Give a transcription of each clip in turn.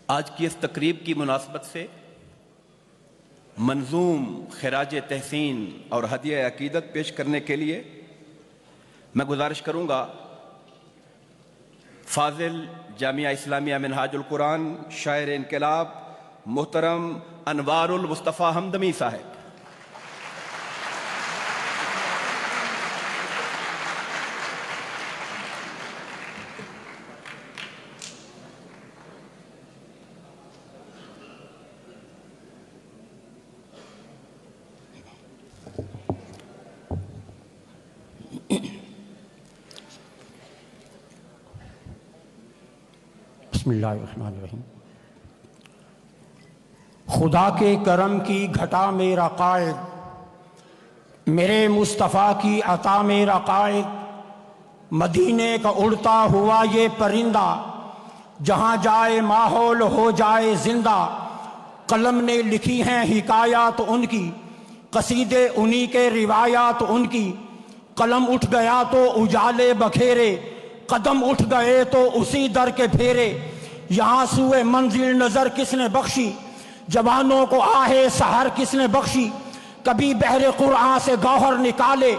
آج کی اس تقریب کی مناسبت سے منظوم خراج تحسین اور ہدیہ عقیدت پیش کرنے کے لیے میں گزارش کروں گا فاضل جامعہ اسلامیہ منہاج القرآن شاعر انقلاب محترم انوار المصطفیٰ ہمدمی صاحب۔ بسم اللہ الرحمن الرحیم۔ خدا کے کرم کی گھٹا میرا قائد، میرے مصطفیٰ کی عطا میرا قائد، مدینے کا اڑتا ہوا یہ پرندہ، جہاں جائے ماحول ہو جائے زندہ۔ قلم نے لکھی ہیں حکایات ان کی، قصیدے انہی کے روایات ان کی۔ قلم اٹھ گیا تو اجالے بکھیرے، قدم اٹھ گئے تو اسی در کے پھیرے۔ یہاں سوئے منزل نظر کس نے بخشی، جوانوں کو آہے سحر کس نے بخشی۔ کبھی بحر قرآن سے گوہر نکالے،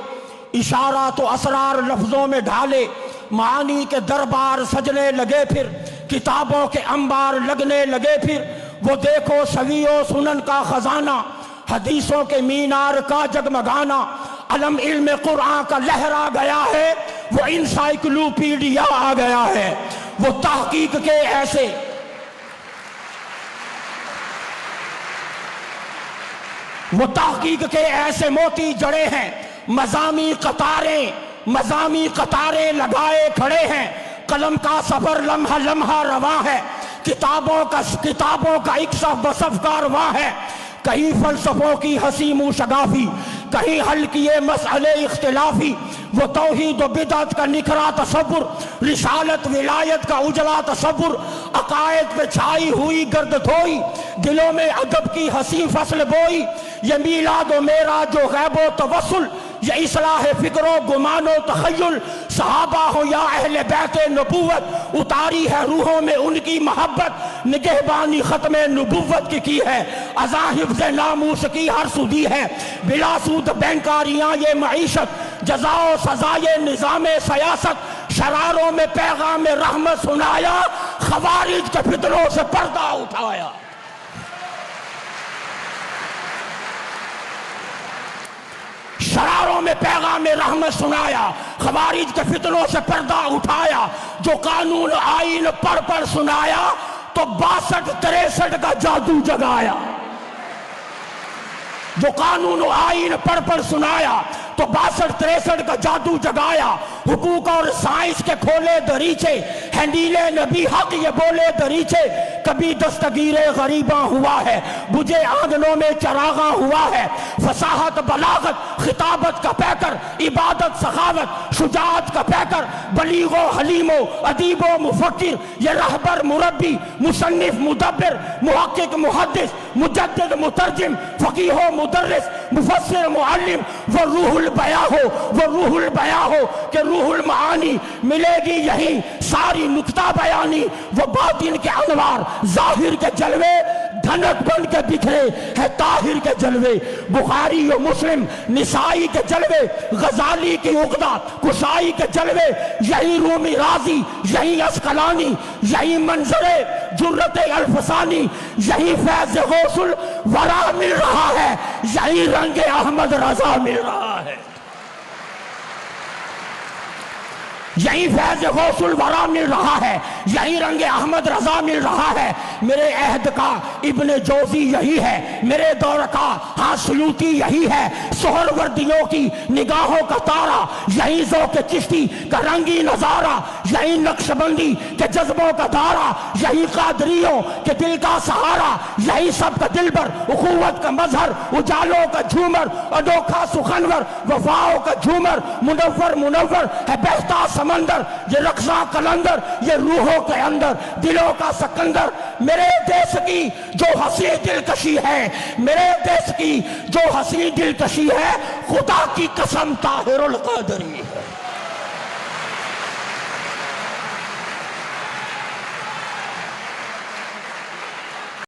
اشارہ تو اسرار لفظوں میں ڈھالے۔ معانی کے دربار سجنے لگے، پھر کتابوں کے انبار لگنے لگے۔ پھر وہ دیکھو سوی و سنن کا خزانہ، حدیثوں کے مینار کا جگمگانا۔ علم علم قرآن کا لہرا گیا ہے، وہ انسائکلوپیڈیا آ گیا ہے۔ وہ تحقیق کے ایسے موتی جڑے ہیں، مضامی قطاریں لگائے کھڑے ہیں۔ قلم کا سفر لمحہ لمحہ رواں ہے، کتابوں کا ایک صف بصف کارواں ہے۔ کہیں فلسفوں کی حسین و شگافی، کہیں حل کیے مسئلے اختلافی۔ وہ توحید و بدعت کا نکھرا تصور، رسالت ولایت کا اجلا تصور۔ عقائد پہ چھائی ہوئی گرد دھوئی، دلوں میں ادب کی حسین فصل بوئی۔ یہ میلاد و معراج و غیب و توسل، یہ اصلاح فکر و گمان و تخیل۔ صحابہ ہو یا اہل بیت نبوت، اتاری ہے روحوں میں ان کی محبت۔ نگہبانی ختم نبوت کی ہے، ازاں حفظ ناموس کی ہر سودی ہے۔ بلا سود بینکاریاں یہ معیشت، جزا و سزا یہ نظام سیاست۔ شراروں میں پیغام رحمت سنایا، خوارج کے فتنوں سے پردہ اٹھایا۔ شراروں میں پیغام رحمت سنایا، خوارج کے فتنوں سے پردہ اٹھایا۔ جو قانون آئین پڑھ پڑھ سنایا، تو 62-63 کا جادو جگایا۔ جو قانون آئین پڑھ پڑھ سنایا، تو 62-63 کا جادو جگایا۔ حقوق اور سائنس کے کھولے دریچے، ہے نیل نبی حق یہ بولے دریچے۔ کبھی دستگیر غریباں ہوا ہے، بجھے آنگنوں میں چراغاں ہوا ہے۔ فصاحت بلاغت خطابت کا پیکر، عبادت سخاوت شجاعت کا پیکر۔ بلیغ و حلیم و ادیب و مفکر، یہ رہبر مربی مصنف مدبر۔ محقق محدث مجدد مترجم، فقیہ و مدرس مفسر معلم۔ وہ روح البیاں ہو کہ روح المعانی ملے گی یہی ساری نکتہ بیانی۔ وہ باطن کے انوار ظاہر کے جلوے، دھنک بن کے بکھرے ہے طاہر کے جلوے۔ بخاری و مسلم نسائی کے جلوے، غزالی کی عقدہ کشائی کے جلوے۔ یہی رومی رازی، یہی اسقلانی، یہی منظر جرت الفسانی۔ یہی فیض غوث الورا مل رہا ہے، یہی رنگ احمد رضا مل رہا ہے۔ یہی فیض غوث الورا مل رہا ہے، یہی رنگ احمد رضا مل رہا ہے۔ میرے عہد کا ابن جوزی یہی ہے، میرے دور کا ہاں سیوطی یہی ہے۔ سہر وردیوں کی نگاہوں کا تارا، یہی ذوق چشتی کا رنگی نظارہ۔ یہی نقش بندی کے جذبوں کا دارہ، یہی قادریوں کے دل کا سہارا۔ یہی سب کا دلبر، اخوت کا مظہر، اجالوں کا جھومر، انوکھا سخنور، وفاؤں کا جھومر۔ منور ہے بہتا سمندر، یہ رقصاں قلندر، یہ روحوں کے اندر دلوں کا سکندر۔ میرے دیس کی جو حسین دلکشی ہے، میرے دیس کی جو حسین دلکشی ہے، خدا کی قسم طاہر القادری ہے۔